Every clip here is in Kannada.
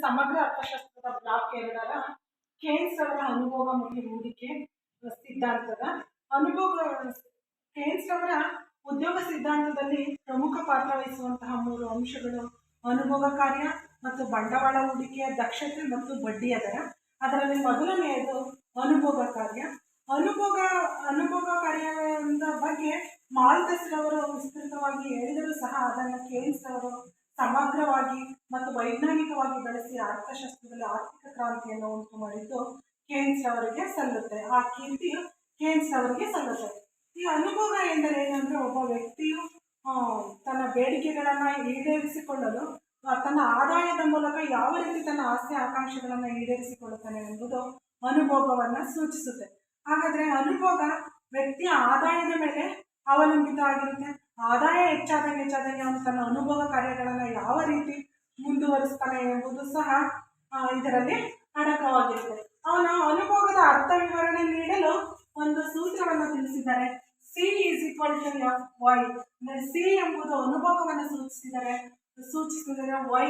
ಸಮಗ್ರ ಅರ್ಥಶಾಸ್ತ್ರದ ಬ್ಲಾಕ್ 2ರ ಕೇನ್ಸ್ ಅವರ ಅನುಭವ ಮತ್ತು ಹೂಡಿಕೆ ಸಿದ್ಧಾಂತದ ಅನುಭವ. ಕೇನ್ಸ್ ಅವರ ಉದ್ಯೋಗ ಸಿದ್ಧಾಂತದಲ್ಲಿ ಪ್ರಮುಖ ಪಾತ್ರ ವಹಿಸುವಂತಹ 3 ಅಂಶಗಳು ಅನುಭವ ಕಾರ್ಯ ಮತ್ತು ಬಂಡವಾಳ ಹೂಡಿಕೆಯ ದಕ್ಷತೆ ಮತ್ತು ಬಡ್ಡಿಯ ದರ. ಅದರಲ್ಲಿ ಮೊದಲನೆಯದು ಅನುಭವ ಕಾರ್ಯ. ಅನುಭವ ಕಾರ್ಯದ ಬಗ್ಗೆ ಮಾಲ್ಥಸ್ ರವರು ವಿಸ್ತೃತವಾಗಿ ಹೇಳಿದರೂ ಸಹ ಅದನ್ನು ಕೇನ್ಸ್ ಅವರು ಸಮಗ್ರವಾಗಿ ಮತ್ತು ವೈಜ್ಞಾನಿಕವಾಗಿ ಬಳಸಿ ಅರ್ಥಶಾಸ್ತ್ರದಲ್ಲಿ ಆರ್ಥಿಕ ಕ್ರಾಂತಿಯನ್ನು ಉಂಟು ಮಾಡಿದ್ದು ಕೇನ್ಸ್ ಅವರಿಗೆ ಸಲ್ಲುತ್ತೆ. ಆ ಕೀರ್ತಿಯು ಕೇನ್ಸ್ ಅವರಿಗೆ ಸಲ್ಲುತ್ತೆ. ಈ ಅನುಭವ ಎಂದರೆ ಏನಂದ್ರೆ, ಒಬ್ಬ ವ್ಯಕ್ತಿಯು ತನ್ನ ಬೇಡಿಕೆಗಳನ್ನು ಈಡೇರಿಸಿಕೊಳ್ಳಲು ತನ್ನ ಆದಾಯದ ಮೂಲಕ ಯಾವ ರೀತಿ ತನ್ನ ಆಸೆ ಆಕಾಂಕ್ಷೆಗಳನ್ನು ಈಡೇರಿಸಿಕೊಳ್ಳುತ್ತಾನೆ ಎಂಬುದು ಅನುಭೋಗವನ್ನು ಸೂಚಿಸುತ್ತೆ. ಹಾಗಾದ್ರೆ ಅನುಭೋಗ ವ್ಯಕ್ತಿಯ ಆದಾಯದ ಮೇಲೆ ಅವಲಂಬಿತ ಆಗಿರುತ್ತೆ. ಆದಾಯ ಹೆಚ್ಚಾದಂಗೆ ಅವನು ತನ್ನ ಅನುಭವ ಕಾರ್ಯಗಳನ್ನು ಯಾವ ರೀತಿ ಮುಂದುವರಿಸ್ತಾನೆ ಎಂಬುದು ಸಹ ಇದರಲ್ಲಿ ಅಡಕವಾಗಿರುತ್ತೆ. ಅವನ ಅನುಭೋಗದ ಅರ್ಥ ವಿವರಣೆ ನೀಡಲು ಒಂದು ಸೂತ್ರವನ್ನು ತಿಳಿಸಿದ್ದಾರೆ. C is equal to F Y. C ಎಂಬುದು ಅನುಭವವನ್ನು ಸೂಚಿಸಿದರೆ ವೈ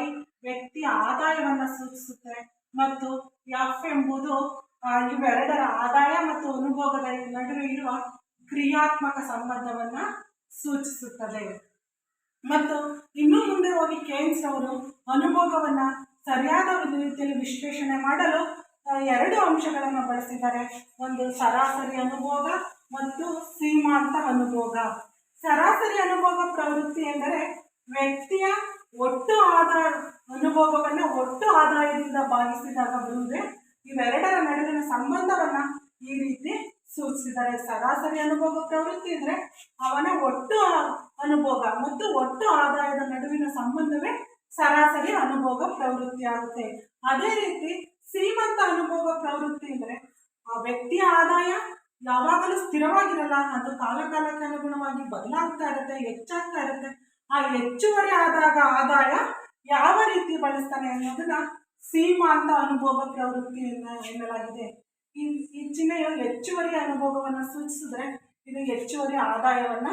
ವ್ಯಕ್ತಿಯ ಆದಾಯವನ್ನು ಸೂಚಿಸುತ್ತೆ ಮತ್ತು ಎಫ್ ಎಂಬುದು ಇವೆರಡರ ಆದಾಯ ಮತ್ತು ಅನುಭೋಗದ ನಡುವೆ ಇರುವ ಕ್ರಿಯಾತ್ಮಕ ಸಂಬಂಧವನ್ನ ಸೂಚಿಸುತ್ತದೆ. ಮತ್ತು ಇನ್ನು ಮುಂದೆ ಹೋಗಿ ಕೇನ್ಸ್ ಅವರು ಅನುಭೋಗವನ್ನ ಸರಿಯಾದ ರೀತಿಯಲ್ಲಿ ವಿಶ್ಲೇಷಣೆ ಮಾಡಲು 2 ಅಂಶಗಳನ್ನು ಬಳಸಿದ್ದಾರೆ. ಒಂದು ಸರಾಸರಿ ಅನುಭೋಗ ಮತ್ತು ಸೀಮಾಂತ ಅನುಭೋಗ. ಸರಾಸರಿ ಅನುಭೋಗ ಪ್ರವೃತ್ತಿ ಎಂದರೆ ವ್ಯಕ್ತಿಯ ಒಟ್ಟು ಅನುಭೋಗವನ್ನು ಒಟ್ಟು ಆದಾಯದಿಂದ ಭಾಗಿಸಿದಾಗ ಬರುವುದೇ. ಇವೆರಡರ ನಡುವಿನ ಸಂಬಂಧವನ್ನ ಈ ರೀತಿ ಸೂಚಿಸಿದ್ದಾರೆ. ಸರಾಸರಿ ಅನುಭೋಗ ಪ್ರವೃತ್ತಿ ಅಂದ್ರೆ ಅವನ ಒಟ್ಟು ಅನುಭೋಗ ಮತ್ತು ಒಟ್ಟು ಆದಾಯದ ನಡುವಿನ ಸಂಬಂಧವೇ ಸರಾಸರಿ ಅನುಭೋಗ ಪ್ರವೃತ್ತಿ ಆಗುತ್ತೆ. ಅದೇ ರೀತಿ ಶ್ರೀಮಂತ ಅನುಭೋಗ ಪ್ರವೃತ್ತಿ ಅಂದ್ರೆ ಆ ವ್ಯಕ್ತಿಯ ಆದಾಯ ಯಾವಾಗಲೂ ಸ್ಥಿರವಾಗಿರಲ್ಲ, ಅದು ಕಾಲಕಾಲಕ್ಕೆ ಅನುಗುಣವಾಗಿ ಬದಲಾಗ್ತಾ ಇರುತ್ತೆ, ಹೆಚ್ಚಾಗ್ತಾ ಇರುತ್ತೆ. ಆ ಹೆಚ್ಚುವರಿ ಆದಾಗ ಆದಾಯ ಯಾವ ರೀತಿ ಬಳಸ್ತಾನೆ ಅನ್ನೋದನ್ನ ಸೀಮಾಂತ ಅನುಭೋಗ ಪ್ರವೃತ್ತಿ ಎನ್ನಲಾಗಿದೆ. ಈ ಚಿಹ್ನೆಯು ಹೆಚ್ಚುವರಿ ಅನುಭೋಗವನ್ನು ಸೂಚಿಸಿದ್ರೆ ಇದು ಹೆಚ್ಚುವರಿ ಆದಾಯವನ್ನ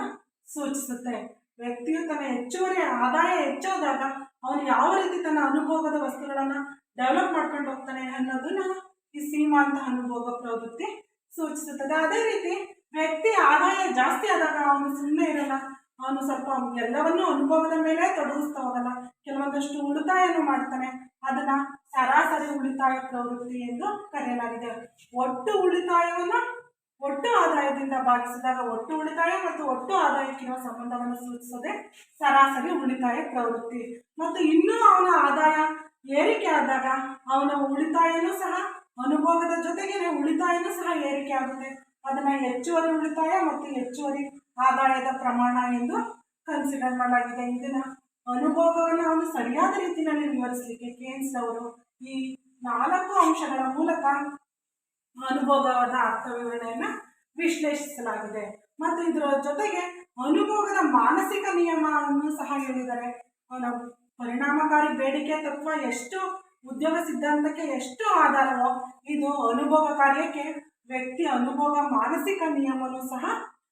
ಸೂಚಿಸುತ್ತೆ. ವ್ಯಕ್ತಿಯು ತನ್ನ ಹೆಚ್ಚುವರಿ ಆದಾಯ ಹೆಚ್ಚಾದಾಗ ಅವನು ಯಾವ ರೀತಿ ತನ್ನ ಅನುಭೋಗದ ವಸ್ತುಗಳನ್ನ ಡೆವಲಪ್ ಮಾಡ್ಕೊಂಡು ಹೋಗ್ತಾನೆ ಅನ್ನೋದನ್ನ ಈ ಸೀಮಾಂತ ಅನುಭೋಗ ಪ್ರವೃತ್ತಿ ಸೂಚಿಸುತ್ತದೆ. ಅದೇ ರೀತಿ ವ್ಯಕ್ತಿ ಆದಾಯ ಜಾಸ್ತಿ ಆದಾಗ ಅವನು ಸುಮ್ಮನೆ ಇರಲ್ಲ, ಅವನು ಸ್ವಲ್ಪ ಎಲ್ಲವನ್ನೂ ಅನುಭವದ ಮೇಲೆ ತೊಡಗಿಸ್ತಾ ಹೋಗಲ್ಲ, ಕೆಲವೊಂದಷ್ಟು ಉಳಿತಾಯನೂ ಮಾಡ್ತಾನೆ. ಅದನ್ನ ಸರಾಸರಿ ಉಳಿತಾಯ ಪ್ರವೃತ್ತಿ ಎಂದು ಕರೆಯಲಾಗಿದೆ. ಒಟ್ಟು ಉಳಿತಾಯವನ್ನು ಒಟ್ಟು ಆದಾಯದಿಂದ ಭಾಗಿಸಿದಾಗ ಒಟ್ಟು ಉಳಿತಾಯ ಮತ್ತು ಒಟ್ಟು ಆದಾಯಕ್ಕಿರುವ ಸಂಬಂಧವನ್ನು ಸೂಚಿಸೋದೆ ಸರಾಸರಿ ಉಳಿತಾಯ ಪ್ರವೃತ್ತಿ. ಮತ್ತು ಇನ್ನೂ ಅವನ ಆದಾಯ ಏರಿಕೆ ಆದಾಗ ಅವನ ಉಳಿತಾಯನೂ ಸಹ ಅನುಭೋಗದ ಜೊತೆಗೆ ಉಳಿತಾಯನೂ ಸಹ ಏರಿಕೆ ಆಗುತ್ತೆ. ಅದನ್ನ ಹೆಚ್ಚುವರಿ ಉಳಿತಾಯ ಮತ್ತು ಹೆಚ್ಚುವರಿ ಆದಾಯದ ಪ್ರಮಾಣ ಎಂದು ಕನ್ಸಿಡರ್ ಮಾಡಲಾಗಿದೆ. ಇದನ್ನ ಅನುಭೋಗವನ್ನು ಅವನು ಸರಿಯಾದ ರೀತಿಯಲ್ಲಿ ವಿವರಿಸಲಿಕ್ಕೆ ಕೇನ್ಸ್ ಅವರು ಈ 4 ಅಂಶಗಳ ಮೂಲಕ ಅನುಭೋಗವಾದ ಅರ್ಥ ವಿವರಣೆಯನ್ನ ವಿಶ್ಲೇಷಿಸಲಾಗಿದೆ. ಮತ್ತು ಇದರ ಜೊತೆಗೆ ಅನುಭೋಗದ ಮಾನಸಿಕ ನಿಯಮವನ್ನು ಸಹ ಹೇಳಿದ್ದಾರೆ. ಪರಿಣಾಮಕಾರಿ ಬೇಡಿಕೆ ತತ್ವ ಎಷ್ಟು ಉದ್ಯೋಗ ಸಿದ್ಧಾಂತಕ್ಕೆ ಎಷ್ಟು ಆಧಾರವೋ ಇದು ಅನುಭೋಗ ಕಾರ್ಯಕ್ಕೆ ವ್ಯಕ್ತಿ ಅನುಭೋಗ ಮಾನಸಿಕ ನಿಯಮನೂ ಸಹ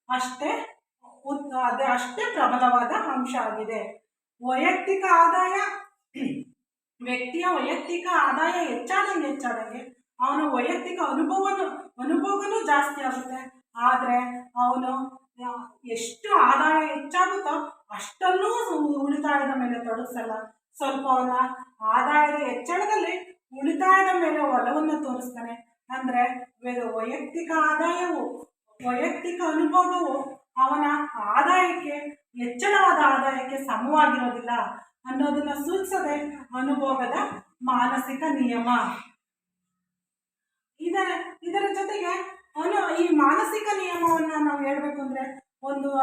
ಅಷ್ಟೇ ಪ್ರಬಲವಾದ ಅಂಶ ಆಗಿದೆ. ವೈಯಕ್ತಿಕ ಆದಾಯ ವ್ಯಕ್ತಿಯ ವೈಯಕ್ತಿಕ ಆದಾಯ ಹೆಚ್ಚಾದಂಗೆ ಅವನ ವೈಯಕ್ತಿಕ ಅನುಭವನೂ ಜಾಸ್ತಿ ಆಗುತ್ತೆ. ಆದರೆ ಅವನು ಎಷ್ಟು ಆದಾಯ ಹೆಚ್ಚಾಗುತ್ತೋ ಅಷ್ಟನ್ನೂ ಉಳಿತಾಯದ ಮೇಲೆ ತೊಡಗಿಸಲ್ಲ. ಸ್ವಲ್ಪ ಅವನ ಆದಾಯದ ಹೆಚ್ಚಳದಲ್ಲಿ ಉಳಿತಾಯದ ಮೇಲೆ ಒಲವನ್ನು ತೋರಿಸ್ತಾನೆ. ಅಂದ್ರೆ ವೈಯಕ್ತಿಕ ಆದಾಯವು ವೈಯಕ್ತಿಕ ಅನುಭವವು ಅವನ ಆದಾಯಕ್ಕೆ ಹೆಚ್ಚಳವಾದ ಆದಾಯಕ್ಕೆ ಸಮವಾಗಿರೋದಿಲ್ಲ ಅನ್ನೋದನ್ನ ಸೂಚಿಸದೆ ಅನುಭೋಗದ ಮಾನಸಿಕ ನಿಯಮ. ಇದರ ಜೊತೆಗೆ ಈ ಮಾನಸಿಕ ನಿಯಮವನ್ನ ನಾವು ಹೇಳ್ಬೇಕು ಅಂದ್ರೆ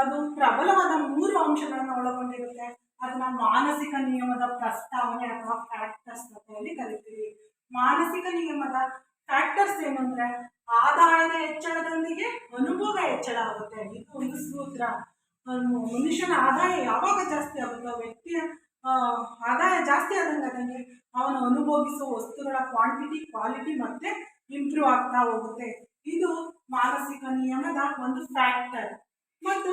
ಅದು ಪ್ರಬಲವಾದ 3 ಅಂಶಗಳನ್ನು ಒಳಗೊಂಡಿರುತ್ತೆ. ಅದನ್ನ ಮಾನಸಿಕ ನಿಯಮದ ಪ್ರಸ್ತಾವನೆ ಅಥವಾ ಫ್ಯಾಕ್ಟರ್ಸ್ ಅಂತ ಕರಿತೀವಿ. ಮಾನಸಿಕ ನಿಯಮದ ಫ್ಯಾಕ್ಟರ್ಸ್ ಏನಂದ್ರೆ ಆದಾಯದ ಹೆಚ್ಚಳದೊಂದಿಗೆ ಅನುಭೋಗ ಹೆಚ್ಚಳ ಆಗುತ್ತೆ. ಇದು ಒಂದು ಸೂತ್ರ. ಮನುಷ್ಯನ ಆದಾಯ ಯಾವಾಗ ಜಾಸ್ತಿ ಆಗುತ್ತೋ ವ್ಯಕ್ತಿಯ ಆದಾಯ ಜಾಸ್ತಿ ಆದಂಗೆ ಅವನು ಅನುಭೋಗಿಸುವ ವಸ್ತುಗಳ ಕ್ವಾಲಿಟಿ ಮತ್ತೆ ಇಂಪ್ರೂವ್ ಆಗ್ತಾ ಹೋಗುತ್ತೆ. ಇದು ಮಾನಸಿಕ ನಿಯಮದ ಒಂದು ಫ್ಯಾಕ್ಟರ್. ಮತ್ತು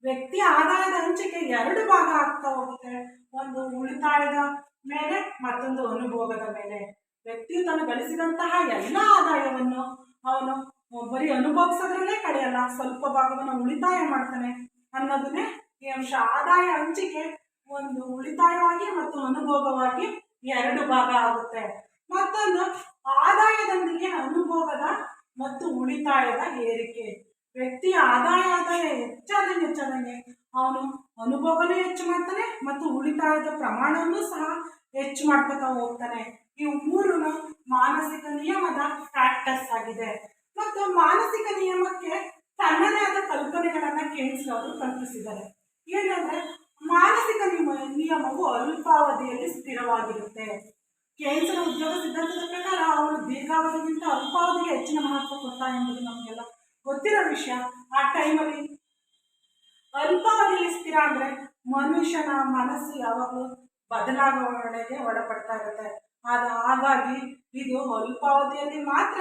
ವ್ಯಕ್ತಿಯ ಆದಾಯದ ಹಂಚಿಕೆ 2 ಭಾಗ ಆಗ್ತಾ ಹೋಗುತ್ತೆ. ಒಂದು ಮೇಲೆ ಮತ್ತೊಂದು ಅನುಭೋಗದ ಮೇಲೆ. ವ್ಯಕ್ತಿಯು ತಾನು ಗಳಿಸಿದಂತಹ ಎಲ್ಲ ಆದಾಯವನ್ನು ಅವನು ಬರೀ ಅನುಭವಿಸೋದ್ರಲ್ಲೇ ಕಳೆಯಲ್ಲ, ಸ್ವಲ್ಪ ಭಾಗವನ್ನು ಉಳಿತಾಯ ಮಾಡ್ತಾನೆ ಅನ್ನೋದನ್ನೇ ಈ ಅಂಶ. ಆದಾಯ ಹಂಚಿಕೆ ಒಂದು ಉಳಿತಾಯವಾಗಿ ಮತ್ತು ಅನುಭೋಗವಾಗಿ ಎರಡು ಭಾಗ ಆಗುತ್ತೆ. ಮತ್ತೊಂದು ಆದಾಯದೊಂದಿಗೆ ಅನುಭೋಗದ ಮತ್ತು ಉಳಿತಾಯದ ಏರಿಕೆ. ವ್ಯಕ್ತಿಯ ಆದಾಯ ಹೆಚ್ಚಾದಂಗೆ ಅವನು ಅನುಭವನೂ ಹೆಚ್ಚು ಮಾಡ್ತಾನೆ ಮತ್ತು ಉಳಿತಾಯದ ಪ್ರಮಾಣವನ್ನು ಸಹ ಹೆಚ್ಚು ಮಾಡ್ಕೊತಾ ಹೋಗ್ತಾನೆ. ಇವು ಮೂರು ಮಾನಸಿಕ ನಿಯಮದ ಫ್ಯಾಕ್ಟರ್ಸ್ ಆಗಿದೆ. ಮತ್ತು ಮಾನಸಿಕ ನಿಯಮಕ್ಕೆ ತನ್ನದೇ ಆದ ಕಲ್ಪನೆಗಳನ್ನ ಕೇನ್ಸ್ ಅವರು ಕಲ್ಪಿಸಿದ್ದಾರೆ. ಏನಂದ್ರೆ ಮಾನಸಿಕ ನಿಯಮವು ಅಲ್ಪಾವಧಿಯಲ್ಲಿ ಸ್ಥಿರವಾಗಿರುತ್ತೆ. ಕೇನ್ಸರ ಉದ್ಯೋಗ ಸಿದ್ಧಾಂತದ ಪ್ರಕಾರ ಅವನು ದೀರ್ಘಾವಧಿಗಿಂತ ಅಲ್ಪಾವಧಿಗೆ ಹೆಚ್ಚಿನ ಮಹತ್ವ ಕೊಡ್ತಾ ಎಂಬುದು ನಮಗೆಲ್ಲ ಗೊತ್ತಿರೋ ವಿಷಯ. ಆ ಟೈಮಲ್ಲಿ ಅಲ್ಪಾವಧಿಯಲ್ಲಿ ಸ್ಥಿರ ಅಂದ್ರೆ ಮನುಷ್ಯನ ಮನಸ್ಸು ಯಾವಾಗಲೂ ಬದಲಾವಣೆಗೆ ಒಳಪಡ್ತಾ ಇರುತ್ತೆ. ಹಾಗಾಗಿ ಇದು ಅಲ್ಪಾವಧಿಯಲ್ಲಿ ಮಾತ್ರ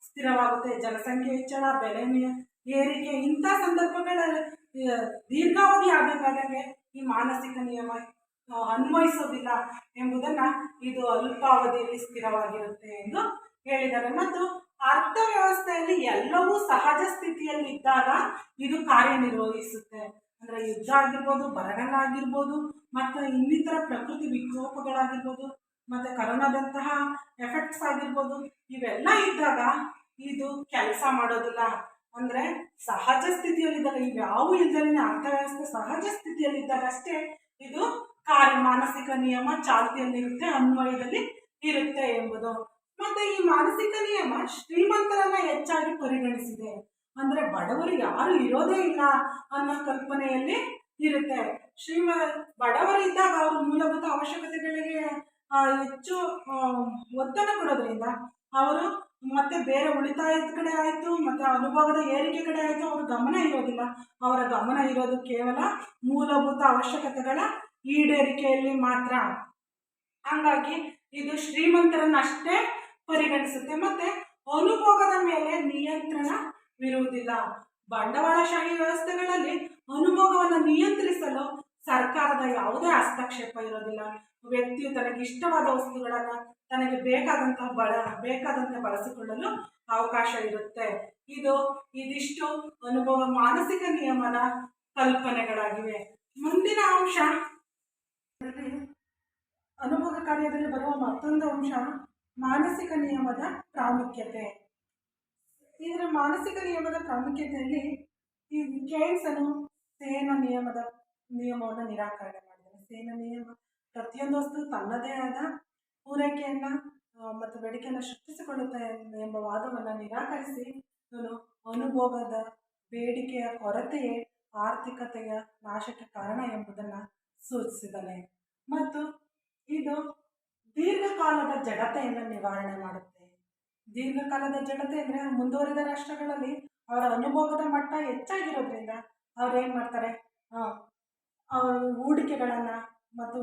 ಸ್ಥಿರವಾಗುತ್ತೆ. ಜನಸಂಖ್ಯೆ ಹೆಚ್ಚಳ, ಬೆಲೆ ಏರಿಕೆ ಇಂಥ ಸಂದರ್ಭಗಳ ದೀರ್ಘಾವಧಿ ಆಗಬೇಕಾದಂಗೆ ಈ ಮಾನಸಿಕ ನಿಯಮ ಅನ್ವಯಿಸೋದಿಲ್ಲ ಎಂಬುದನ್ನ ಇದು ಅಲ್ಪಾವಧಿಯಲ್ಲಿ ಸ್ಥಿರವಾಗಿರುತ್ತೆ ಎಂದು ಹೇಳಿದ್ದಾರೆ. ಮತ್ತು ಅರ್ಥವ್ಯವಸ್ಥೆಯಲ್ಲಿ ಎಲ್ಲವೂ ಸಹಜ ಸ್ಥಿತಿಯಲ್ಲಿ ಇದ್ದಾಗ ಇದು ಕಾರ್ಯನಿರ್ವಹಿಸುತ್ತೆ. ಅಂದ್ರೆ ಯುದ್ಧ ಆಗಿರ್ಬೋದು, ಬರಗಾಲ ಮತ್ತು ಇನ್ನಿತರ ಪ್ರಕೃತಿ ವಿಕೋಪಗಳಾಗಿರ್ಬೋದು, ಮತ್ತೆ ಕರೋನಾದಂತಹ ಎಫೆಕ್ಟ್ಸ್ ಆಗಿರ್ಬೋದು, ಇವೆಲ್ಲ ಇದ್ದಾಗ ಇದು ಕೆಲಸ ಮಾಡೋದಿಲ್ಲ. ಅಂದ್ರೆ ಸಹಜ ಸ್ಥಿತಿಯಲ್ಲಿದ್ದಾಗ, ಇವ್ಯಾವು ಇಲ್ದಲೇ ಅರ್ಥವ್ಯವಸ್ಥೆ ಸಹಜ ಸ್ಥಿತಿಯಲ್ಲಿದ್ದಾಗ ಅಷ್ಟೇ ಇದು ಮಾನಸಿಕ ನಿಯಮ ಚಾಲ್ತಿಯಲ್ಲಿರುತ್ತೆ, ಅನ್ವಯದಲ್ಲಿ ಇರುತ್ತೆ ಎಂಬುದು. ಮತ್ತೆ ಈ ಮಾನಸಿಕ ನಿಯಮ ಶ್ರೀಮಂತರನ್ನ ಹೆಚ್ಚಾಗಿ ಪರಿಗಣಿಸಿದೆ. ಅಂದ್ರೆ ಬಡವರು ಯಾರು ಇರೋದೇ ಇಲ್ಲ ಅನ್ನೋ ಕಲ್ಪನೆಯಲ್ಲಿ ಇರುತ್ತೆ. ಬಡವರಿದ್ದಾಗ ಅವರು ಮೂಲಭೂತ ಅವಶ್ಯಕತೆಗಳಿಗೆ ಹೆಚ್ಚು ಒತ್ತನ್ನು ಕೊಡೋದ್ರಿಂದ ಅವರು ಮತ್ತೆ ಬೇರೆ ಉಳಿತಾಯದ ಕಡೆ ಆಯಿತು, ಮತ್ತೆ ಅನುಭವದ ಏರಿಕೆ ಕಡೆ ಆಯಿತು ಅವ್ರ ಗಮನ ಇರೋದಿಲ್ಲ. ಅವರ ಗಮನ ಇರೋದು ಕೇವಲ ಮೂಲಭೂತ ಅವಶ್ಯಕತೆಗಳ ಈಡೇರಿಕೆಯಲ್ಲಿ ಮಾತ್ರ. ಹಾಗಾಗಿ ಇದು ಶ್ರೀಮಂತರನ್ನ ಅಷ್ಟೇ ಪರಿಗಣಿಸುತ್ತೆ. ಮತ್ತೆ ಅನುಭೋಗದ ಮೇಲೆ ನಿಯಂತ್ರಣವಿರುವುದಿಲ್ಲ. ಬಂಡವಾಳಶಾಹಿ ವ್ಯವಸ್ಥೆಗಳಲ್ಲಿ ಅನುಭೋಗವನ್ನು ನಿಯಂತ್ರಿಸಲು ಸರ್ಕಾರದ ಯಾವುದೇ ಹಸ್ತಕ್ಷೇಪ ಇರೋದಿಲ್ಲ. ವ್ಯಕ್ತಿಯು ತನಗೆ ಇಷ್ಟವಾದ ವಸ್ತುಗಳನ್ನು ತನಗೆ ಬೇಕಾದಂತೆ ಬಳಸಿಕೊಳ್ಳಲು ಅವಕಾಶ ಇರುತ್ತೆ. ಇದಿಷ್ಟು ಅನುಭವ ಮಾನಸಿಕ ನಿಯಮದ ಕಲ್ಪನೆಗಳಾಗಿವೆ. ಮುಂದಿನ ಅಂಶ, ಅನುಭವ ಕಾರ್ಯದಲ್ಲಿ ಬರುವ ಮತ್ತೊಂದು ಅಂಶ ಮಾನಸಿಕ ನಿಯಮದ ಪ್ರಾಮುಖ್ಯತೆ. ಇದರ ಮಾನಸಿಕ ನಿಯಮದ ಪ್ರಾಮುಖ್ಯತೆಯಲ್ಲಿ ಈ ಕೇನ್ಸನು ಸೇನ ನಿಯಮವನ್ನು ನಿರಾಕರಣೆ ಮಾಡಿದ್ದಾನೆ. ಸೇನ ನಿಯಮ ಪ್ರತಿಯೊಂದು ವಸ್ತು ತನ್ನದೇ ಆದ ಪೂರೈಕೆಯನ್ನ ಮತ್ತು ಬೇಡಿಕೆಯನ್ನು ಸೃಷ್ಟಿಸಿಕೊಳ್ಳುತ್ತೆ ಎಂಬ ವಾದವನ್ನು ನಿರಾಕರಿಸಿ ಅನುಭೋಗದ ಬೇಡಿಕೆಯ ಕೊರತೆಯೇ ಆರ್ಥಿಕತೆಯ ನಾಶಕ್ಕೆ ಕಾರಣ ಎಂಬುದನ್ನು ಸೂಚಿಸಿದ್ದಾನೆ. ಮತ್ತು ಇದು ದೀರ್ಘಕಾಲದ ಜಡತೆಯನ್ನು ನಿವಾರಣೆ ಮಾಡುತ್ತೆ. ದೀರ್ಘಕಾಲದ ಜಡತೆ ಅಂದರೆ ಮುಂದುವರಿದ ರಾಷ್ಟ್ರಗಳಲ್ಲಿ ಅವರ ಅನುಭೋಗದ ಮಟ್ಟ ಹೆಚ್ಚಾಗಿರೋದ್ರಿಂದ ಅವ್ರು ಏನು ಮಾಡ್ತಾರೆ, ಹೂಡಿಕೆಗಳನ್ನು ಮತ್ತು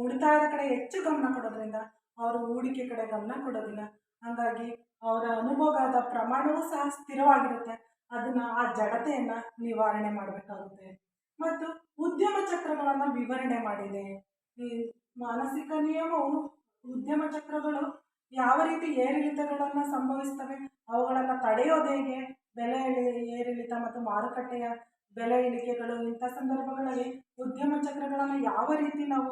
ಉಳಿತಾಯದ ಕಡೆ ಹೆಚ್ಚು ಗಮನ ಕೊಡೋದ್ರಿಂದ ಅವರು ಹೂಡಿಕೆ ಕಡೆ ಗಮನ ಕೊಡೋದಿಲ್ಲ. ಹಾಗಾಗಿ ಅವರ ಅನುಭೋಗದ ಪ್ರಮಾಣವೂ ಸಹ ಸ್ಥಿರವಾಗಿರುತ್ತೆ. ಆ ಜಡತೆಯನ್ನು ನಿವಾರಣೆ ಮಾಡಬೇಕಾಗುತ್ತೆ. ಮತ್ತು ಉದ್ಯಮ ಚಕ್ರಗಳನ್ನು ವಿವರಣೆ ಮಾಡಿದೆ. ಈ ಮಾನಸಿಕ ನಿಯಮವು ಉದ್ಯಮ ಚಕ್ರಗಳು ಯಾವ ರೀತಿ ಏರಿಳಿತಗಳನ್ನು ಸಂಭವಿಸ್ತವೆ, ಅವುಗಳನ್ನು ತಡೆಯೋದು ಹೇಗೆ, ಬೆಲೆ ಏರಿಳಿತ ಮತ್ತು ಮಾರುಕಟ್ಟೆಯ ಬೆಲೆ ಇಳಿಕೆಗಳು ಇಂಥ ಸಂದರ್ಭಗಳಲ್ಲಿ ಉದ್ಯಮ ಚಕ್ರಗಳನ್ನು ಯಾವ ರೀತಿ ನಾವು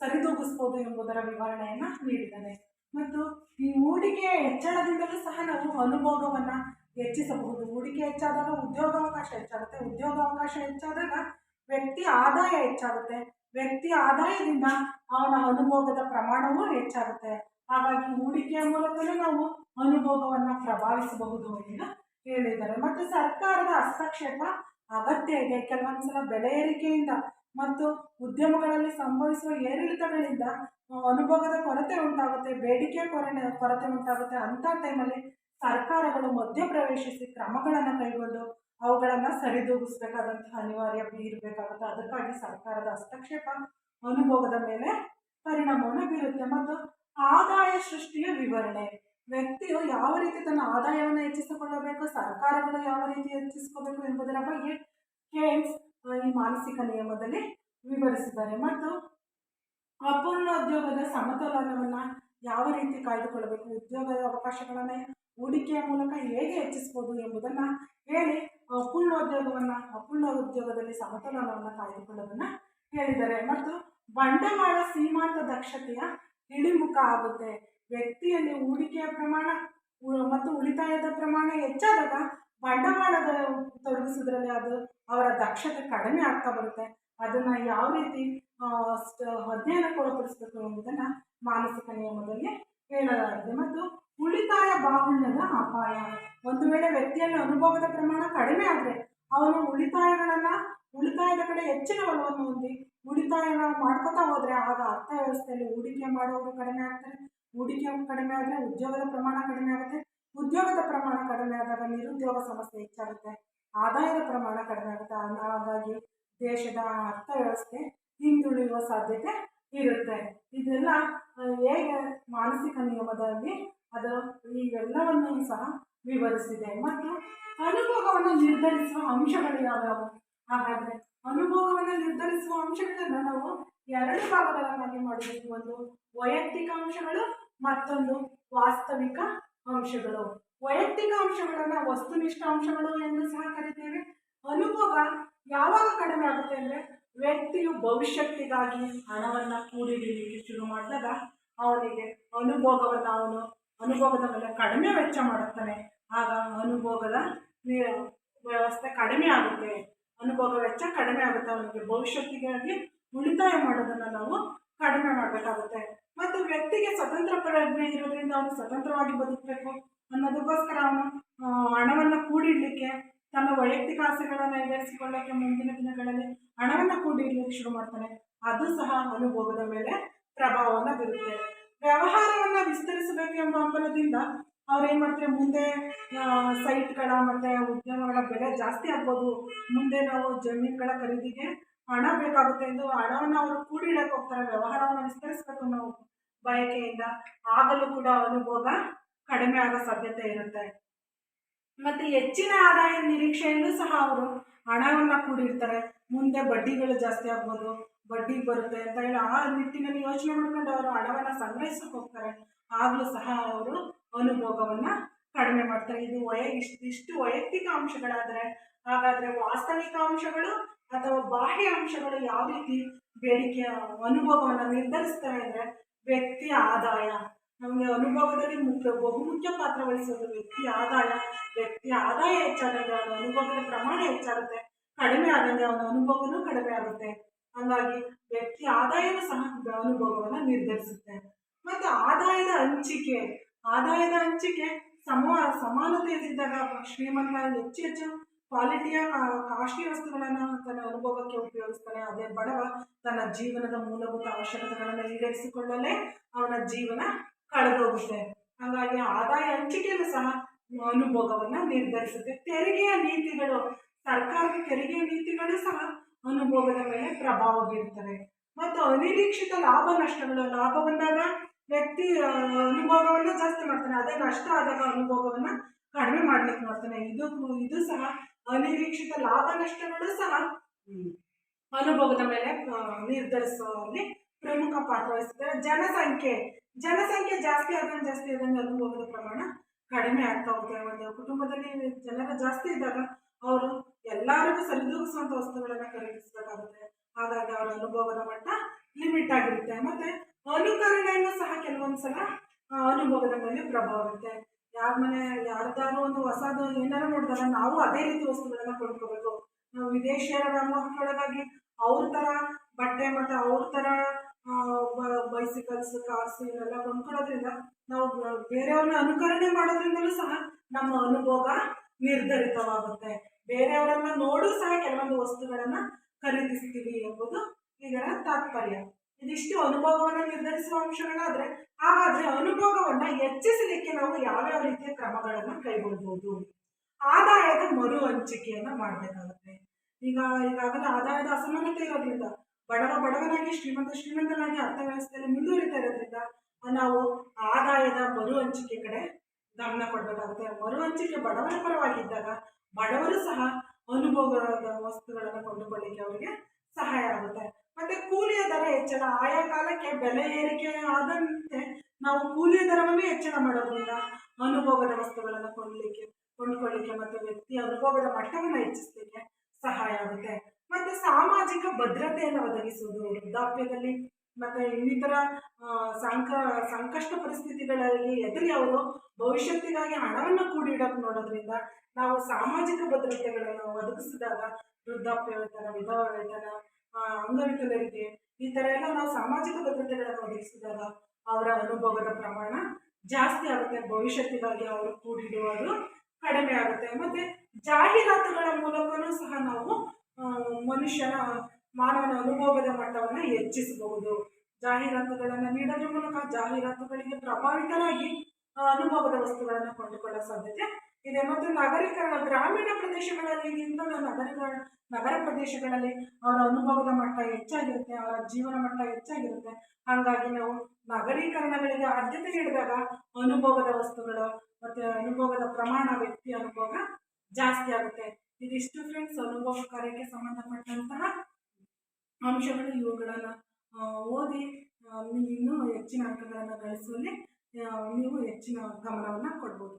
ಸರಿದೂಗಿಸ್ಬೋದು ಎಂಬುದರ ವಿವರಣೆಯನ್ನು ನೀಡಿದ್ದಾನೆ. ಮತ್ತು ಈ ಹೂಡಿಕೆಯ ಹೆಚ್ಚಳದಿಂದಲೂ ಸಹ ನಾವು ಅನುಭೋಗವನ್ನು ಹೆಚ್ಚಿಸಬಹುದು. ಹೂಡಿಕೆ ಹೆಚ್ಚಾದಾಗ ಉದ್ಯೋಗಾವಕಾಶ ಹೆಚ್ಚಾಗುತ್ತೆ. ಉದ್ಯೋಗಾವಕಾಶ ಹೆಚ್ಚಾದಾಗ ವ್ಯಕ್ತಿಯ ಆದಾಯ ಹೆಚ್ಚಾಗುತ್ತೆ. ವ್ಯಕ್ತಿಯ ಆದಾಯದಿಂದ ಅವನ ಅನುಭೋಗದ ಪ್ರಮಾಣವೂ ಹೆಚ್ಚಾಗುತ್ತೆ. ಹಾಗಾಗಿ ಹೂಡಿಕೆಯ ಮೂಲಕವೂ ನಾವು ಅನುಭೋಗವನ್ನು ಪ್ರಭಾವಿಸಬಹುದು ಎಂದು ಹೇಳಿದ್ದಾರೆ. ಮತ್ತು ಸರ್ಕಾರದ ಹಸ್ತಕ್ಷೇಪ ಅಗತ್ಯ ಇದೆ. ಕೆಲವೊಂದ್ಸಲ ಬೆಲೆ ಏರಿಕೆಯಿಂದ ಮತ್ತು ಉದ್ಯಮಗಳಲ್ಲಿ ಸಂಭವಿಸುವ ಏರಿಳಿತಗಳಿಂದ ಅನುಭೋಗದ ಕೊರತೆ ಉಂಟಾಗುತ್ತೆ, ಬೇಡಿಕೆಯ ಕೊರತೆ ಉಂಟಾಗುತ್ತೆ. ಅಂಥ ಟೈಮಲ್ಲಿ ಸರ್ಕಾರಗಳು ಮಧ್ಯಪ್ರವೇಶಿಸಿ ಕ್ರಮಗಳನ್ನು ಕೈಗೊಂಡು ಅವುಗಳನ್ನು ಸರಿದೂಗಿಸಬೇಕಾದಂತಹ ಅನಿವಾರ್ಯ ಇರಬೇಕಾಗುತ್ತೆ. ಅದಕ್ಕಾಗಿ ಸರ್ಕಾರದ ಹಸ್ತಕ್ಷೇಪ ಅನುಭೋಗದ ಮೇಲೆ ಪರಿಣಾಮವನ್ನು ಬೀರುತ್ತೆ. ಮತ್ತು ಆದಾಯ ಸೃಷ್ಟಿಯ ವಿವರಣೆ, ವ್ಯಕ್ತಿಯು ಯಾವ ರೀತಿ ತನ್ನ ಆದಾಯವನ್ನು ಹೆಚ್ಚಿಸಿಕೊಳ್ಳಬೇಕು, ಸರ್ಕಾರಗಳು ಯಾವ ರೀತಿ ಹೆಚ್ಚಿಸಿಕೊಳ್ಳಬೇಕು ಎಂಬುದರ ಬಗ್ಗೆ ಕೇನ್ಸ್ ಈ ಮಾನಸಿಕ ನಿಯಮದಲ್ಲಿ ವಿವರಿಸಿದ್ದಾರೆ. ಮತ್ತು ಅಪೂರ್ಣ ಉದ್ಯೋಗದ ಸಮತೋಲನವನ್ನು ಯಾವ ರೀತಿ ಕಾಯ್ದುಕೊಳ್ಳಬೇಕು, ಉದ್ಯೋಗದ ಅವಕಾಶಗಳನ್ನು ಹೂಡಿಕೆಯ ಮೂಲಕ ಹೇಗೆ ಹೆಚ್ಚಿಸ್ಬೋದು ಎಂಬುದನ್ನು ಹೇಳಿ ಅಪೂರ್ಣ ಉದ್ಯೋಗದಲ್ಲಿ ಸಮತೋಲನವನ್ನು ಕಾಯ್ದುಕೊಳ್ಳೋದನ್ನು ಹೇಳಿದ್ದಾರೆ. ಮತ್ತು ಬಂಡವಾಳ ಸೀಮಾಂತ ದಕ್ಷತೆಯ ಇಳಿಮುಖ ಆಗುತ್ತೆ. ವ್ಯಕ್ತಿಯಲ್ಲಿ ಹೂಡಿಕೆಯ ಪ್ರಮಾಣ ಮತ್ತು ಉಳಿತಾಯದ ಪ್ರಮಾಣ ಹೆಚ್ಚಾದಾಗ ಬಂಡವಾಳದ ತೊಡಗಿಸೋದ್ರಲ್ಲಿ ಅವರ ದಕ್ಷತೆ ಕಡಿಮೆ ಆಗ್ತಾ ಬರುತ್ತೆ. ಅದನ್ನು ಯಾವ ರೀತಿ ಅಧ್ಯಯನಕ್ಕೊಳಪಡಿಸಬೇಕು ಎಂಬುದನ್ನು ಮಾನಸಿಕ ನಿಯಮದಲ್ಲಿ ಹೇಳಲಾಗಿದೆ. ಮತ್ತು ಉಳಿತಾಯ ಬಾಹುಳ್ಯದ ಅಪಾಯ. ಒಂದು ವೇಳೆ ವ್ಯಕ್ತಿಯಲ್ಲಿ ಅನುಭವದ ಪ್ರಮಾಣ ಕಡಿಮೆ ಆದರೆ ಅವನು ಉಳಿತಾಯದ ಕಡೆ ಹೆಚ್ಚಿನ ಒಲವನ್ನು ಹೊಂದಿ ಉಳಿತಾಯನ ಮಾಡ್ಕೋತಾ ಹೋದರೆ ಆಗ ಅರ್ಥವ್ಯವಸ್ಥೆಯಲ್ಲಿ ಹೂಡಿಕೆ ಮಾಡುವವರು ಕಡಿಮೆ ಆಗ್ತಾರೆ. ಹೂಡಿಕೆ ಕಡಿಮೆ ಆದರೆ ಉದ್ಯೋಗದ ಪ್ರಮಾಣ ಕಡಿಮೆ ಆಗುತ್ತೆ. ಉದ್ಯೋಗದ ಪ್ರಮಾಣ ಕಡಿಮೆ ಆದಾಗ ನಿರುದ್ಯೋಗ ಸಮಸ್ಯೆ ಹೆಚ್ಚಾಗುತ್ತೆ. ಆದಾಯದ ಪ್ರಮಾಣ ಕಡಿಮೆ ಆಗುತ್ತೆ. ಹಾಗಾಗಿ ದೇಶದ ಅರ್ಥವ್ಯವಸ್ಥೆ ಹಿಂದುಳಿಯುವ ಸಾಧ್ಯತೆ ಇರುತ್ತೆ. ಇದೆಲ್ಲ ಹೇಗೆ ಮಾನಸಿಕ ನಿಯಮದಲ್ಲಿ ಇವೆಲ್ಲವನ್ನೂ ಸಹ ವಿವರಿಸಿದೆ. ಮತ್ತು ಅನುಭವವನ್ನು ನಿರ್ಧರಿಸುವ ಅಂಶಗಳು ಯಾವುವು? ಹಾಗಾದರೆ ಅನುಭವವನ್ನು ನಿರ್ಧರಿಸುವ ಅಂಶಗಳನ್ನು ನಾವು 2 ಭಾಗಗಳನ್ನಾಗಿ ಮಾಡಬೇಕು. ಒಂದು ವೈಯಕ್ತಿಕ ಅಂಶಗಳು, ಮತ್ತೊಂದು ವಾಸ್ತವಿಕ ಅಂಶಗಳು. ವೈಯಕ್ತಿಕ ಅಂಶಗಳನ್ನು ವಸ್ತುನಿಷ್ಠ ಅಂಶಗಳು ಎಂದು ಸಹ ಕರಿತೇವೆ. ಅನುಭವ ಯಾವಾಗ ಕಡಿಮೆ ಆಗುತ್ತೆ ಅಂದರೆ ವ್ಯಕ್ತಿಯು ಭವಿಷ್ಯಕ್ತಿಗಾಗಿ ಹಣವನ್ನು ಕೂಡಿಡಲಿಕ್ಕೆ ಶುರು ಮಾಡಿದಾಗ ಅವನಿಗೆ ಅನುಭವದ ಮೇಲೆ ಕಡಿಮೆ ವೆಚ್ಚ ಮಾಡುತ್ತಾನೆ. ಆಗ ಅನುಭವದ ವ್ಯವಸ್ಥೆ ಕಡಿಮೆ ಆಗುತ್ತೆ. ಅನುಭವ ವೆಚ್ಚ ಕಡಿಮೆ ಆಗುತ್ತೆ. ಅವನಿಗೆ ಭವಿಷ್ಯಕ್ತಿಗಾಗಿ ಉಳಿತಾಯ ಮಾಡೋದನ್ನು ನಾವು ಕಡಿಮೆ ಮಾಡಬೇಕಾಗುತ್ತೆ. ಮತ್ತು ವ್ಯಕ್ತಿಗೆ ಸ್ವತಂತ್ರ ಪ್ರಜ್ಞೆ ಇರೋದ್ರಿಂದ ಅವನು ಸ್ವತಂತ್ರವಾಗಿ ಬದುಕಬೇಕು ಅನ್ನೋದಕ್ಕೋಸ್ಕರ ಅವನು ಹಣವನ್ನು ಕೂಡಿಡಲಿಕ್ಕೆ, ತನ್ನ ವೈಯಕ್ತಿಕ ಆಸೆಗಳನ್ನು ಈಡೇರಿಸಿಕೊಳ್ಳಕ್ಕೆ ಮುಂದಿನ ದಿನಗಳಲ್ಲಿ ಹಣವನ್ನು ಕೂಡಿಡಲಿಕ್ಕೆ ಶುರು ಮಾಡ್ತಾನೆ. ಅದು ಸಹ ಅನುಭವದ ಮೇಲೆ ಪ್ರಭಾವವನ್ನು ಬೀರುತ್ತೆ. ವ್ಯವಹಾರವನ್ನು ವಿಸ್ತರಿಸಬೇಕು ಎಂಬ ಹಂಬಲದಿಂದ ಅವ್ರು ಏನು ಮಾಡ್ತಾರೆ, ಮುಂದೆ ಸೈಟ್ಗಳ ಮತ್ತು ಉದ್ಯಮಗಳ ಬೆಲೆ ಜಾಸ್ತಿ ಆಗ್ಬೋದು, ಮುಂದೆ ನಾವು ಜಮೀನುಗಳ ಖರೀದಿಗೆ ಹಣ ಬೇಕಾಗುತ್ತೆ ಎಂದು ಹಣವನ್ನು ಅವರು ಕೂಡಿಡಕ್ಕೆ ಹೋಗ್ತಾರೆ. ವ್ಯವಹಾರವನ್ನು ವಿಸ್ತರಿಸಬೇಕು ಅನ್ನೋ ಬಯಕೆಯಿಂದ ಆಗಲೂ ಕೂಡ ಅನುಭವ ಕಡಿಮೆ ಆಗೋ ಸಾಧ್ಯತೆ ಇರುತ್ತೆ. ಮತ್ತು ಹೆಚ್ಚಿನ ಆದಾಯ ನಿರೀಕ್ಷೆಯಲ್ಲೂ ಸಹ ಅವರು ಹಣವನ್ನು ಕೂಡಿಡ್ತಾರೆ. ಮುಂದೆ ಬಡ್ಡಿಗಳು ಜಾಸ್ತಿ ಆಗ್ಬೋದು, ಬಡ್ಡಿ ಬರುತ್ತೆ ಅಂತ ಹೇಳಿ ಆ ನಿಟ್ಟಿನಲ್ಲಿ ಯೋಚನೆ ಮಾಡ್ಕೊಂಡು ಅವರು ಹಣವನ್ನು ಸಂಗ್ರಹಿಸಕ್ಕೆ ಹೋಗ್ತಾರೆ. ಆಗಲೂ ಸಹ ಅವರು ಅನುಭೋಗವನ್ನು ಕಡಿಮೆ ಮಾಡ್ತಾರೆ. ಇಷ್ಟು ವೈಯಕ್ತಿಕ ಅಂಶಗಳಾದರೆ, ಹಾಗಾದರೆ ವಾಸ್ತವಿಕ ಅಂಶಗಳು ಅಥವಾ ಬಾಹ್ಯ ಅಂಶಗಳು ಯಾವ ರೀತಿ ಬೇಡಿಕೆಯ ಅನುಭವವನ್ನು ನಿರ್ಧರಿಸ್ತವೆ ಅಂದರೆ ವ್ಯಕ್ತಿಯ ಆದಾಯ. ನಮಗೆ ಅನುಭವದಲ್ಲಿ ಬಹುಮುಖ್ಯ ಪಾತ್ರ ವಹಿಸೋದು ವ್ಯಕ್ತಿಯ ಆದಾಯ ಹೆಚ್ಚಾದಂಗೆ ಅವನ ಅನುಭವದ ಪ್ರಮಾಣ ಹೆಚ್ಚಾಗುತ್ತೆ, ಕಡಿಮೆ ಆದಂಗೆ ಅವನ ಅನುಭವನೂ ಕಡಿಮೆ ಆಗುತ್ತೆ. ಹಾಗಾಗಿ ವ್ಯಕ್ತಿಯ ಆದಾಯವೂ ಸಹ ಅನುಭವವನ್ನು ನಿರ್ಧರಿಸುತ್ತೆ. ಮತ್ತು ಆದಾಯದ ಹಂಚಿಕೆ ಸಮಾನತೆಯಿದ್ದಾಗ ಶ್ರೀಮಂತ ಹೆಚ್ಚು ಕ್ವಾಲಿಟಿಯ ಕಾಸ್ಟ್ಲಿ ವಸ್ತುಗಳನ್ನು ತನ್ನ ಅನುಭವಕ್ಕೆ ಉಪಯೋಗಿಸ್ತಾನೆ. ಅದೇ ಬಡವ ತನ್ನ ಜೀವನದ ಮೂಲಭೂತ ಅವಶ್ಯಕತೆಗಳನ್ನು ಈಡೇರಿಸಿಕೊಳ್ಳಲೇ ಅವನ ಜೀವನ ಕಳೆದೋಗುತ್ತೆ. ಹಾಗಾಗಿ ಆದಾಯ ಹಂಚಿಕೆಯಲ್ಲೂ ಸಹ ಅನುಭೋಗವನ್ನು ನಿರ್ಧರಿಸುತ್ತೆ. ಸರ್ಕಾರದ ತೆರಿಗೆಯ ನೀತಿಗಳು ಸಹ ಅನುಭೋಗದ ಮೇಲೆ ಪ್ರಭಾವ ಬೀರುತ್ತವೆ. ಮತ್ತು ಅನಿರೀಕ್ಷಿತ ಲಾಭ ಬಂದಾಗ ವ್ಯಕ್ತಿ ಅನುಭೋಗವನ್ನು ಜಾಸ್ತಿ ಮಾಡ್ತಾನೆ, ಅದೇ ನಷ್ಟ ಆದಾಗ ಅನುಭೋಗವನ್ನು ಕಡಿಮೆ ಮಾಡ್ಲಿಕ್ಕೆ ನೋಡ್ತಾನೆ. ಇದು ಸಹ ಅನಿರೀಕ್ಷಿತ ಲಾಭ ನಷ್ಟಗಳು ಸಹ ಅನುಭವದ ಮೇಲೆ ನಿರ್ಧರಿಸುವಲ್ಲಿ ಪ್ರಮುಖ ಪಾತ್ರ ವಹಿಸುತ್ತವೆ. ಜನಸಂಖ್ಯೆ ಜಾಸ್ತಿ ಆದಂಗೆ ಅನುಭವದ ಪ್ರಮಾಣ ಕಡಿಮೆ ಆಗ್ತಾ ಹೋಗುತ್ತೆ. ಒಂದು ಕುಟುಂಬದಲ್ಲಿ ಜನರ ಜಾಸ್ತಿ ಇದ್ದಾಗ ಅವರು ಎಲ್ಲರಿಗೂ ಸರಿದೂಗಿಸುವಂಥ ವಸ್ತುಗಳನ್ನು ಖರೀದಿಸಬೇಕಾಗುತ್ತೆ. ಹಾಗಾಗಿ ಅವರ ಅನುಭವದ ಮಟ್ಟ ಲಿಮಿಟ್ ಆಗಿರುತ್ತೆ. ಮತ್ತು ಅನುಕರಣೆಯನ್ನು ಸಹ ಕೆಲವೊಂದು ಸಲ ಅನುಭವದ ಮೇಲೆ ಪ್ರಭಾವ ಬೀರುತ್ತೆ. ಯಾರ್ದಾರು ಒಂದು ಹೊಸದು ಏನಾರು ನೋಡಿದಾಗ ನಾವು ಅದೇ ರೀತಿ ವಸ್ತುಗಳನ್ನು ಕೊಂಡ್ಕೋಬೇಕು. ನಾವು ವಿದೇಶಿಯರ ವ್ಯಾಮೋಹಕ್ಕೊಳಗಾಗಿ ಅವ್ರ ಥರ ಬಟ್ಟೆ ಮತ್ತು ಅವ್ರ ಥರ ಬೈಸಿಕಲ್ಸ್, ಕಾರ್ಸ್ ಇವೆಲ್ಲ ಕೊಂಡ್ಕೊಳ್ಳೋದ್ರಿಂದ ನಾವು ಬೇರೆಯವ್ರನ್ನ ಅನುಕರಣೆ ಮಾಡೋದ್ರಿಂದಲೂ ಸಹ ನಮ್ಮ ಅನುಭವ ನಿರ್ಧರಿತವಾಗುತ್ತೆ. ಬೇರೆಯವರನ್ನ ನೋಡು ಸಹ ಕೆಲವೊಂದು ವಸ್ತುಗಳನ್ನು ಖರೀದಿಸ್ತೀವಿ ಎಂಬುದು ಇದರ ತಾತ್ಪರ್ಯ. ಇದಿಷ್ಟು ಅನುಭವವನ್ನು ನಿರ್ಧರಿಸುವ ಅಂಶಗಳಾದರೆ, ಹಾಗಾದರೆ ಅನುಭವವನ್ನು ಹೆಚ್ಚಿಸಲಿಕ್ಕೆ ನಾವು ಯಾವ್ಯಾವ ರೀತಿಯ ಕ್ರಮಗಳನ್ನು ಕೈಗೊಳ್ಬೋದು? ಆದಾಯದ ಮರು ಹಂಚಿಕೆಯನ್ನು ಮಾಡಬೇಕಾಗುತ್ತೆ. ಈಗಾಗಲೇ ಆದಾಯದ ಅಸಮಾನತೆ ಇರೋದ್ರಿಂದ ಬಡವನಾಗಿ ಶ್ರೀಮಂತನಾಗಿ ಅರ್ಥವ್ಯವಸ್ಥೆಯಲ್ಲಿ ಮುಂದುವರಿತಾ ಇರೋದ್ರಿಂದ ನಾವು ಆದಾಯದ ಮರು ಹಂಚಿಕೆ ಕಡೆ ಗಮನ ಕೊಡಬೇಕಾಗುತ್ತೆ. ಮರು ಹಂಚಿಕೆ ಬಡವರ ಪರವಾಗಿದ್ದಾಗ ಬಡವರು ಸಹ ಅನುಭವದ ವಸ್ತುಗಳನ್ನು ಕೊಂಡುಕೊಳ್ಳಿಕ್ಕೆ ಅವರಿಗೆ ಸಹಾಯ ಆಗುತ್ತೆ. ಮತ್ತೆ ಕೂಲಿಯ ದರ ಹೆಚ್ಚಳ, ಆಯಾ ಕಾಲಕ್ಕೆ ಬೆಲೆ ಏರಿಕೆ ಆದಂತೆ ನಾವು ಕೂಲಿಯ ದರವನ್ನು ಹೆಚ್ಚಳ ಮಾಡೋದ್ರಿಂದ ಅನುಭೋಗದ ವಸ್ತುಗಳನ್ನು ಕೊಂಡ್ಕೊಳ್ಳಿಕ್ಕೆ ಮತ್ತು ವ್ಯಕ್ತಿಯ ಅನುಭವದ ಮಟ್ಟವನ್ನು ಹೆಚ್ಚಿಸಲಿಕ್ಕೆ ಸಹಾಯ ಆಗುತ್ತೆ. ಮತ್ತೆ ಸಾಮಾಜಿಕ ಭದ್ರತೆಯನ್ನು ಒದಗಿಸುವುದು ವೃದ್ಧಾಪ್ಯದಲ್ಲಿ ಮತ್ತೆ ಇನ್ನಿತರ ಸಂಕಷ್ಟ ಪರಿಸ್ಥಿತಿಗಳಲ್ಲಿ ಎದುರಿ ಅವರು ಭವಿಷ್ಯತ್ತಿಗಾಗಿ ಹಣವನ್ನು ಕೂಡಿಡೋಕೆ ನೋಡೋದ್ರಿಂದ ನಾವು ಸಾಮಾಜಿಕ ಭದ್ರತೆಗಳನ್ನು ಒದಗಿಸಿದಾಗ ವೃದ್ಧಾಪ್ಯ ವೇತನ, ವಿಧವಾ ವೇತನ, ಅಂಗವಿಕಲರಿಗೆ ಈ ಥರ ಎಲ್ಲ ನಾವು ಸಾಮಾಜಿಕ ಭದ್ರತೆಗಳನ್ನು ಒದಗಿಸಿದಾಗ ಅವರ ಅನುಭವದ ಪ್ರಮಾಣ ಜಾಸ್ತಿ ಆಗುತ್ತೆ, ಭವಿಷ್ಯತ್ತಿಗಾಗಿ ಅವರು ಕೂಡಿಡುವುದು ಕಡಿಮೆ ಆಗುತ್ತೆ. ಮತ್ತೆ ಜಾಹೀರಾತುಗಳ ಮೂಲಕನೂ ಸಹ ನಾವು ಮಾನವನ ಅನುಭವದ ಮಟ್ಟವನ್ನು ಹೆಚ್ಚಿಸಬಹುದು. ಜಾಹೀರಾತುಗಳನ್ನು ನೀಡೋದ್ರ ಮೂಲಕ ಜಾಹೀರಾತುಗಳಿಗೆ ಪ್ರಭಾವಿತರಾಗಿ ಅನುಭವದ ವಸ್ತುಗಳನ್ನು ಕೊಂಡುಕೊಳ್ಳೋ ಸಾಧ್ಯತೆ ಇದೆ. ಮತ್ತು ನಗರೀಕರಣ, ಗ್ರಾಮೀಣ ಪ್ರದೇಶಗಳಿಗಿಂತ ನಗರ ಪ್ರದೇಶಗಳಲ್ಲಿ ಅವರ ಅನುಭವದ ಮಟ್ಟ ಹೆಚ್ಚಾಗಿರುತ್ತೆ, ಅವರ ಜೀವನ ಮಟ್ಟ ಹೆಚ್ಚಾಗಿರುತ್ತೆ. ಹಾಗಾಗಿ ನಾವು ನಗರೀಕರಣಗಳಿಗೆ ಆದ್ಯತೆ ನೀಡಿದಾಗ ಅನುಭವದ ವಸ್ತುಗಳು ಮತ್ತು ಅನುಭವದ ಪ್ರಮಾಣ, ವ್ಯಕ್ತಿ ಅನುಭವ ಜಾಸ್ತಿ ಆಗುತ್ತೆ. ಇದಿಷ್ಟು ಫ್ರೆಂಡ್ಸ್ ಅನುಭವ ಕಾರ್ಯಕ್ಕೆ ಸಂಬಂಧಪಟ್ಟಂತಹ ಅಂಶಗಳು. ಇವುಗಳನ್ನು ಓದಿ ಇನ್ನೂ ಹೆಚ್ಚಿನ ಅಂಕಗಳನ್ನು ಗಳಿಸುವಲ್ಲಿ ನೀವು ಹೆಚ್ಚಿನ ಗಮನವನ್ನು ಕೊಡ್ಬೋದು.